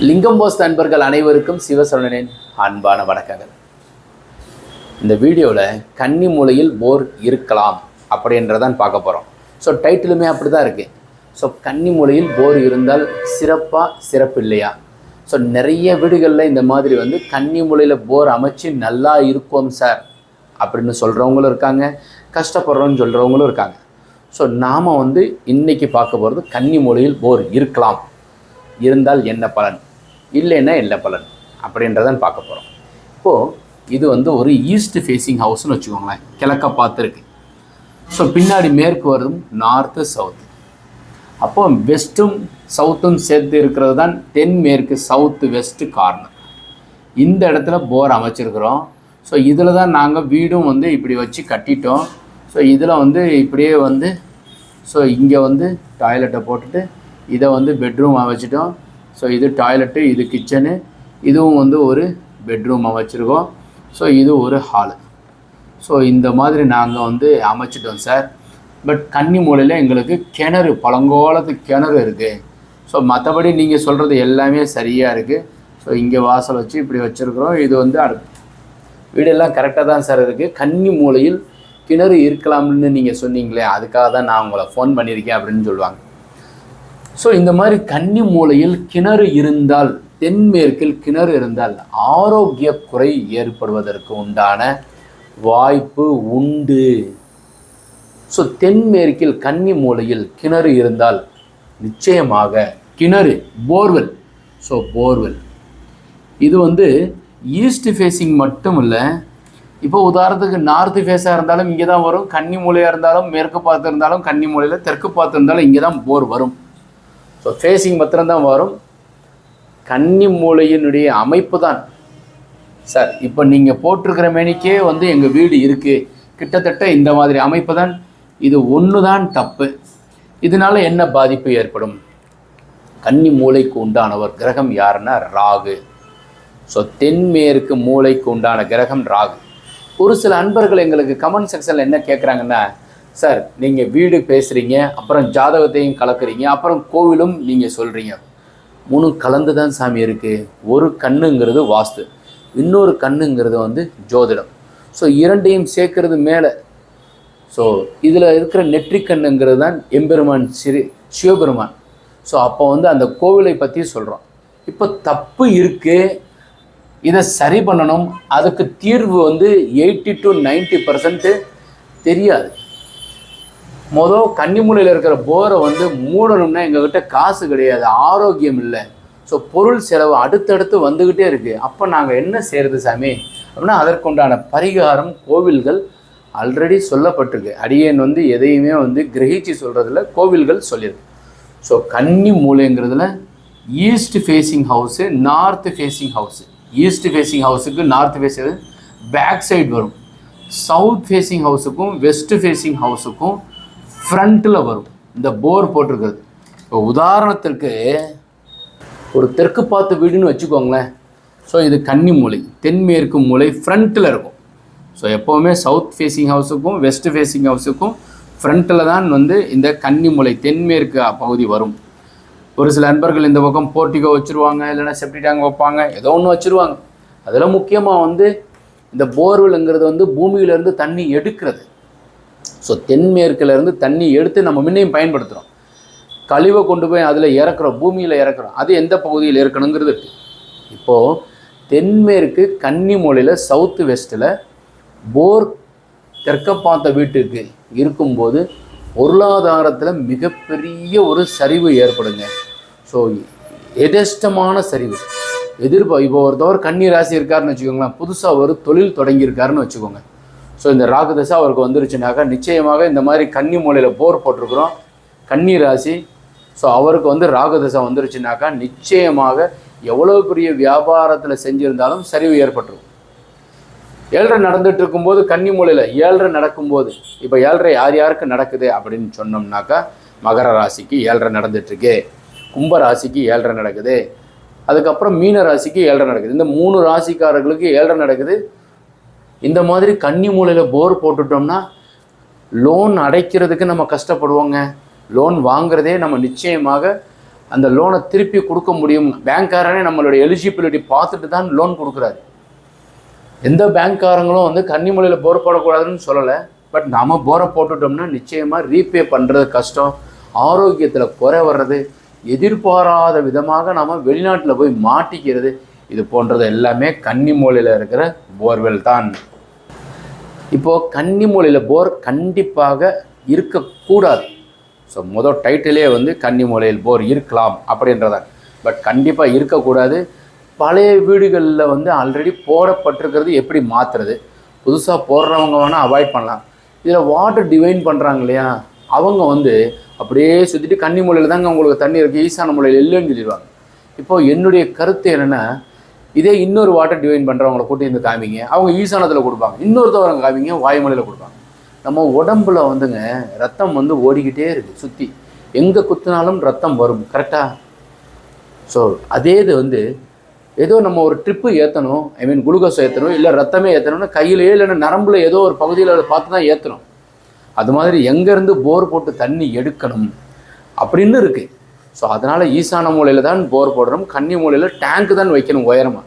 லிங்கம் போஸ் நண்பர்கள் அனைவருக்கும் சிவசரணனின் அன்பான வணக்கங்கள். இந்த வீடியோவில் கன்னி மூலையில் போர் இருக்கலாம் அப்படின்றதான் பார்க்க போகிறோம். ஸோ டைட்டிலுமே அப்படி தான் இருக்குது. ஸோ கன்னி மூலையில் போர் இருந்தால் சிறப்பு இல்லையா? ஸோ நிறைய வீடுகளில் இந்த மாதிரி கன்னி மூலையில் போர் அமைச்சு நல்லா இருக்கும் சார் அப்படின்னு சொல்கிறவங்களும் இருக்காங்க, கஷ்டப்படுறோன்னு சொல்கிறவங்களும் இருக்காங்க. ஸோ நாம் இன்றைக்கி பார்க்க போகிறது கன்னி மூலையில் போர் இருக்கலாம், இருந்தால் என்ன பலன், இல்லைன்னா என்ன பலன் அப்படின்றதான் பார்க்க போகிறோம். இப்போது இது ஒரு ஈஸ்ட் ஃபேஸிங் ஹவுஸ்னு வச்சுக்கோங்களேன். கிழக்க பார்த்துருக்கு. ஸோ பின்னாடி மேற்கு வரும் நார்த்து சவுத்து. அப்போது வெஸ்ட்டும் சவுத்தும் சேர்த்து இருக்கிறது தான் தென்மேற்கு, சவுத்து வெஸ்ட்டு கார்னர். இந்த இடத்துல போர் அமைச்சிருக்கிறோம். ஸோ இதில் தான் நாங்கள் வீடும் இப்படி வச்சு கட்டிட்டோம். ஸோ இதில் இப்படியே ஸோ இங்கே டாய்லெட்டை போட்டுட்டு இதை பெட்ரூம் அமைச்சிட்டோம். ஸோ இது டாய்லெட்டு, இது கிச்சனு, இதுவும் ஒரு பெட்ரூம் அமைச்சிருக்கோம். ஸோ இது ஒரு ஹாலு. ஸோ இந்த மாதிரி நாங்கள் அமைச்சிட்டோம் சார். பட் கன்னி மூலையில் எங்களுக்கு கிணறு, பழங்காலத்து கிணறு இருக்குது. ஸோ மற்றபடி நீங்கள் சொல்கிறது எல்லாமே சரியாக இருக்குது. ஸோ இங்கே வாசல் வச்சு இப்படி வச்சுருக்குறோம். இது அடுத்து வீடெல்லாம் கரெக்டாக தான் சார் இருக்குது. கன்னி மூலையில் கிணறு இருக்கலாம்னு நீங்கள் சொன்னீங்களே, அதுக்காக தான் நான் உங்களை ஃபோன் பண்ணியிருக்கேன் அப்படின்னு சொல்லுவாங்க. ஸோ இந்த மாதிரி கன்னி மூலையில் கிணறு இருந்தால், தென்மேற்கில் கிணறு இருந்தால் ஆரோக்கிய குறை ஏற்படுவதற்கு உண்டான வாய்ப்பு உண்டு. ஸோ தென்மேற்கில் கன்னி மூலையில் கிணறு இருந்தால் நிச்சயமாக கிணறு, போர்வெல். ஸோ போர்வெல் இது ஈஸ்ட் ஃபேஸிங் மட்டும் இல்லை. இப்போ உதாரணத்துக்கு நார்த்து ஃபேஸாக இருந்தாலும் இங்கே தான் வரும். கன்னி மூலையாக இருந்தாலும் மேற்கு பார்த்து இருந்தாலும் கன்னி மூலையில், தெற்கு பார்த்து இருந்தாலும் இங்கே தான் போர் வரும். ஸோ ஃபேஸிங் மாத்திரம்தான் வரும். கன்னி மூலையினுடைய அமைப்பு தான் சார். இப்போ நீங்கள் போட்டிருக்கிற மேனிக்கே எங்கள் வீடு இருக்குது, கிட்டத்தட்ட இந்த மாதிரி அமைப்பு தான். இது ஒன்று தான் தப்பு. இதனால் என்ன பாதிப்பு ஏற்படும்? கன்னி மூலைக்கு உண்டானவர் கிரகம் யாருன்னா ராகு. ஸோ தென்மேற்கு மூலைக்கு உண்டான கிரகம் ராகு. ஒரு சில அன்பர்கள் எங்களுக்கு கமெண்ட் செக்ஷனில் என்ன கேட்குறாங்கன்னா, சார் நீங்கள் வீடு பேசுகிறீங்க, அப்புறம் ஜாதகத்தையும் கலக்குறீங்க, அப்புறம் கோவிலும் நீங்கள் சொல்கிறீங்க. 3 கலந்து தான் சாமி இருக்குது. ஒரு கண்ணுங்கிறது வாஸ்து, இன்னொரு கண்ணுங்கிறது ஜோதிடம். ஸோ இரண்டையும் சேர்க்கறது மேலே. ஸோ இதில் இருக்கிற நெற்றிக் கண்ணுங்கிறது தான் எம்பெருமான் சிவபெருமான். ஸோ அப்போ அந்த கோவிலை பற்றி சொல்கிறோம். இப்போ தப்பு இருக்குது, இதை சரி பண்ணணும். அதுக்கு தீர்வு 80 to 90% தெரியாது. கன்னிமூலையில் இருக்கிற போரை மூடணும்னா எங்ககிட்ட காசு கிடையாது, ஆரோக்கியம் இல்லை. ஸோ பொருள் செலவு அடுத்தடுத்து வந்துக்கிட்டே இருக்குது. அப்போ நாங்கள் என்ன செய்கிறது சாமி அப்படின்னா, அதற்குண்டான பரிகாரம் கோவில்கள் ஆல்ரெடி சொல்லப்பட்டிருக்கு. அடியேன் எதையுமே கிரகிச்சு சொல்கிறதுல கோவில்கள் சொல்லியிருக்கு. ஸோ கன்னி மூலைங்கிறதுல east facing house, north facing house. East facing ஹவுஸுக்கு நார்த் ஃபேஸிங் பேக் சைடு வரும். சவுத் ஃபேஸிங் ஹவுஸுக்கும் வெஸ்ட் ஃபேஸிங் ஹவுஸுக்கும் ஃப்ரண்ட்டில் வரும் இந்த போர் போட்டிருக்கிறது. இப்போ உதாரணத்திற்கு ஒரு தெற்கு பார்த்து வீடுன்னு வச்சுக்கோங்களேன். ஸோ இது கன்னி மூலை, தென்மேற்கு மூலை ஃப்ரண்ட்டில் இருக்கும். ஸோ எப்போவுமே சவுத் ஃபேஸிங் ஹவுஸுக்கும் வெஸ்ட் ஃபேஸிங் ஹவுஸுக்கும் ஃப்ரண்ட்டில் தான் இந்த கன்னி மூலை தென்மேற்கு பகுதி வரும். ஒரு சில நண்பர்கள் இந்த பக்கம் போர்ட்டிகோ வச்சுருவாங்க, இல்லைன்னா செப்டி டேங்க் வைப்பாங்க, ஏதோ ஒன்று வச்சுருவாங்க. அதில் முக்கியமாக இந்த போர்வெல்ங்கிறது பூமியிலேருந்து தண்ணி எடுக்கிறது. ஸோ தென்மேற்கிலேருந்து தண்ணி எடுத்து நம்ம முன்னையும் பயன்படுத்துகிறோம். கழிவை கொண்டு போய் அதில் இறக்குறோம், பூமியில் இறக்குறோம். அது எந்த பகுதியில் இருக்கணுங்கிறது இருக்குது. இப்போது தென்மேற்கு கன்னி மூலையில் சவுத்து வெஸ்ட்டில் போர் தெற்க பார்த்த வீட்டுக்கு இருக்கும்போது பொருளாதாரத்தில் மிகப்பெரிய ஒரு சரிவு ஏற்படுங்க. ஸோ எதேஷ்டமான சரிவு இப்போ ஒருத்தவர் கன்னி ராசி இருக்காருன்னு வச்சுக்கோங்களேன், புதுசாக ஒரு தொழில் தொடங்கியிருக்காருன்னு வச்சுக்கோங்க. ஸோ இந்த ராகு தசை அவருக்கு வந்துருச்சுனாக்கா நிச்சயமாக இந்த மாதிரி கன்னி மூலையில் போர் போட்டிருக்கிறோம், கன்னி ராசி. ஸோ அவருக்கு ராகு தசை வந்துருச்சுனாக்கா நிச்சயமாக எவ்வளோ பெரிய வியாபாரத்தில் செஞ்சுருந்தாலும் சரிவு ஏற்பட்டுரும். 7.5 நடந்துட்டு இருக்கும்போது கன்னி மூலையில் 7.5 நடக்கும்போது, இப்போ 7.5 யாருக்கு நடக்குது அப்படின்னு சொன்னோம்னாக்கா, மகர ராசிக்கு 7.5 நடந்துட்டுருக்கு, கும்ப ராசிக்கு 7.5 நடக்குது, அதுக்கப்புறம் மீன ராசிக்கு 7.5 நடக்குது. இந்த 3 ராசிக்காரர்களுக்கு 7.5 நடக்குது. இந்த மாதிரி கன்னி மூலையில் போர் போட்டுட்டோம்னா லோன் அடைக்கிறதுக்கு நம்ம கஷ்டப்படுவோங்க. லோன் வாங்குறதே நம்ம நிச்சயமாக அந்த லோனை திருப்பி கொடுக்க முடியும். பேங்க்காரனே நம்மளுடைய எலிஜிபிலிட்டி பார்த்துட்டு தான் லோன் கொடுக்குறாரு. எந்த பேங்க்காரங்களும் வந்து கன்னிமொழியில் போர் போடக்கூடாதுன்னு சொல்லலை. பட் நம்ம போரை போட்டுட்டோம்னா நிச்சயமாக ரீபே பண்ணுறது கஷ்டம், ஆரோக்கியத்தில் குறை வர்றது, எதிர்பாராத விதமாக நம்ம வெளிநாட்டில் போய் மாட்டிக்கிறது, இது போன்றது எல்லாமே கன்னிமூலையில் இருக்கிற போர்வெல் தான். இப்போது கன்னிமூலையில் போர் கண்டிப்பாக இருக்கக்கூடாது. ஸோ முதல் டைட்டிலே வந்து கன்னிமூலையில் போர் இருக்கலாம் அப்படின்றதான். பட் கண்டிப்பாக இருக்கக்கூடாது. பழைய வீடுகளில் வந்து ஆல்ரெடி போடப்பட்டிருக்கிறது எப்படி மாற்றுறது, புதுசாக போடுறவங்க வேணால் அவாய்ட் பண்ணலாம். இதில் வாட்டர் டிவைன் பண்ணுறாங்க இல்லையா, அவங்க வந்து அப்படியே சுற்றிட்டு கன்னிமூலையில் தாங்க உங்களுக்கு தண்ணி இருக்குது, ஈசான மூலையில் இல்லைன்னு சொல்லிடுவாங்க. இப்போது என்னுடைய கருத்து என்னென்னா, இதே இன்னொரு வாட்டர் டிவைன் பண்ணுறவங்களை கூட்டி வந்து காமிங்க, அவங்க ஈசானத்தில் கொடுப்பாங்க. இன்னொருத்தவங்க காமிங்க, வாயுமலையில் கொடுப்பாங்க. நம்ம உடம்புல வந்துங்க ரத்தம் வந்து ஓடிக்கிட்டே இருக்குது சுற்றி, எங்கே குத்தினாலும் ரத்தம் வரும். கரெக்டாக? ஸோ அதே இது வந்து ஏதோ நம்ம ஒரு ட்ரிப்பு ஏற்றணும், ஐ மீன் குளுக்கோஸ் ஏற்றணும், இல்லை ரத்தமே ஏற்றணும்னா கையிலேயே இல்லைன்னா நரம்புல ஏதோ ஒரு பகுதியில் அதை பார்த்து தான் ஏற்றணும். அது மாதிரி எங்கேருந்து போர் போட்டு தண்ணி எடுக்கணும் அப்படின்னு இருக்குது. ஸோ அதனால் ஈசான மூலையில் தான் போர் போடுறோம், கன்னி மூலையில் டேங்க்கு தான் வைக்கணும் உயரமாக.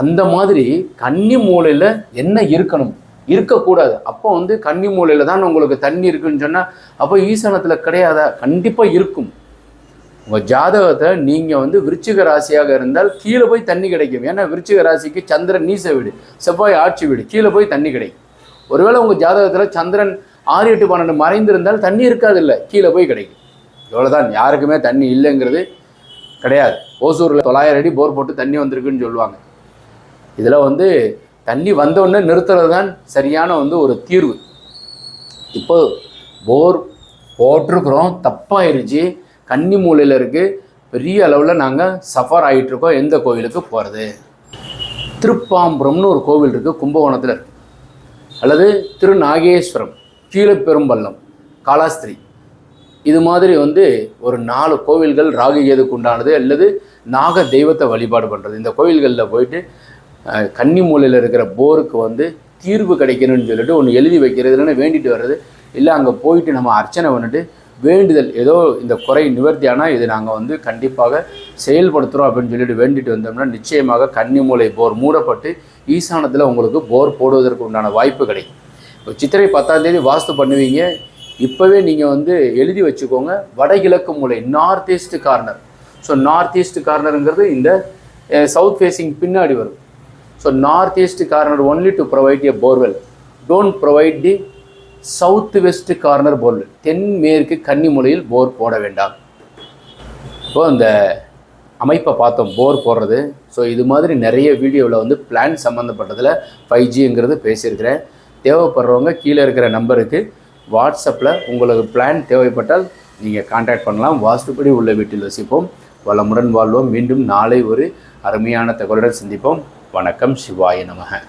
அந்த மாதிரி கன்னி மூலையில் என்ன இருக்கணும், இருக்கக்கூடாது. அப்போ வந்து கன்னி மூலையில் தான் உங்களுக்கு தண்ணி இருக்குன்னு சொன்னால் அப்போ ஈசானத்தில் கிடையாதா? கண்டிப்பாக இருக்கும். உங்கள் ஜாதகத்தை நீங்கள் வந்து விருச்சிக ராசியாக இருந்தால் கீழே போய் தண்ணி கிடைக்கும். ஏன்னா விருச்சிக ராசிக்கு சந்திரன் நீச வீடு, செவ்வாய் ஆட்சி வீடு, கீழே போய் தண்ணி கிடைக்கும். ஒருவேளை உங்கள் ஜாதகத்தில் சந்திரன் 6, 8, 12 மறைந்திருந்தால் தண்ணி இருக்காது, இல்லை கீழே போய் கிடைக்கும். இவ்வளோதான். யாருக்குமே தண்ணி இல்லைங்கிறது கிடையாது. ஓசூரில் 900 அடி போர் போட்டு தண்ணி வந்திருக்குன்னு சொல்லுவாங்க. இதில் வந்து தண்ணி வந்தோடனே நிறுத்துறது தான் சரியான வந்து ஒரு தீர்வு. இப்போ போர் போட்டிருக்கிறோம், தப்பாயிருச்சு, கன்னி மூலையில் இருக்குது, பெரிய அளவில் நாங்கள் சஃபர் ஆகிட்டுருக்கோம். எந்த கோவிலுக்கு போகிறது? திருப்பாம்புரம்னு ஒரு கோவில் இருக்குது, கும்பகோணத்தில் இருக்குது. அல்லது திருநாகேஸ்வரம், கீழப்பெரும்பள்ளம், காலாஸ்திரி, இது மாதிரி வந்து ஒரு 4 கோவில்கள் ராகு கேதுக்கு உண்டானது, அல்லது நாக தெய்வத்தை வழிபாடு பண்ணுறது. இந்த கோவில்களில் போயிட்டு கன்னி மூலையில் இருக்கிற போருக்கு வந்து தீர்வு கிடைக்கணும்னு சொல்லிட்டு ஒன்று எழுதி வைக்கிறது, இல்லைன்னா வேண்டிட்டு வர்றது, இல்லை அங்கே போயிட்டு நம்ம அர்ச்சனை பண்ணிட்டு வேண்டுதல், ஏதோ இந்த குறை நிவர்த்தி ஆனால் இது நாங்கள் வந்து கண்டிப்பாக செயல்படுத்துகிறோம் அப்படின்னு சொல்லிட்டு வேண்டிட்டு வந்தோம்னா நிச்சயமாக கன்னி மூலை போர் மூடப்பட்டு ஈசானத்தில் உங்களுக்கு போர் போடுவதற்கு உண்டான வாய்ப்பு கிடைக்கும். இப்போ சித்திரை 10ஆம் தேதி வாஸ்து பண்ணுவீங்க. இப்போவே நீங்கள் வந்து எழுதி வச்சுக்கோங்க, வடகிழக்கு மூலை, north east corner. So north east கார்னருங்கிறது இந்த சவுத் ஃபேஸிங் பின்னாடி வரும். So north east corner only to provide a borewell, don't provide the south west corner borewell. தென்மேற்கு கன்னி மூலையில் போர் போட வேண்டாம். இப்போது இந்த அமைப்பை பார்த்தோம், போர் போடுறது. ஸோ இது மாதிரி நிறைய வீடியோவில் வந்து பிளான் சம்மந்தப்பட்டதில் 5Gங்கிறது பேசியிருக்கிறேன். தேவைப்படுறவங்க கீழே இருக்கிற நம்பருக்கு வாட்ஸ்அப்பில் உங்களுக்கு பிளான் தேவைப்பட்டால் நீங்கள் கான்டாக்ட் பண்ணலாம். வாஸ்துப்படி உள்ள வீட்டில் வசிப்போம், வளமுடன் வாழ்வோம். மீண்டும் நாளை ஒரு அருமையான தகவலுடன் சந்திப்போம். வணக்கம். சிவாய நமக.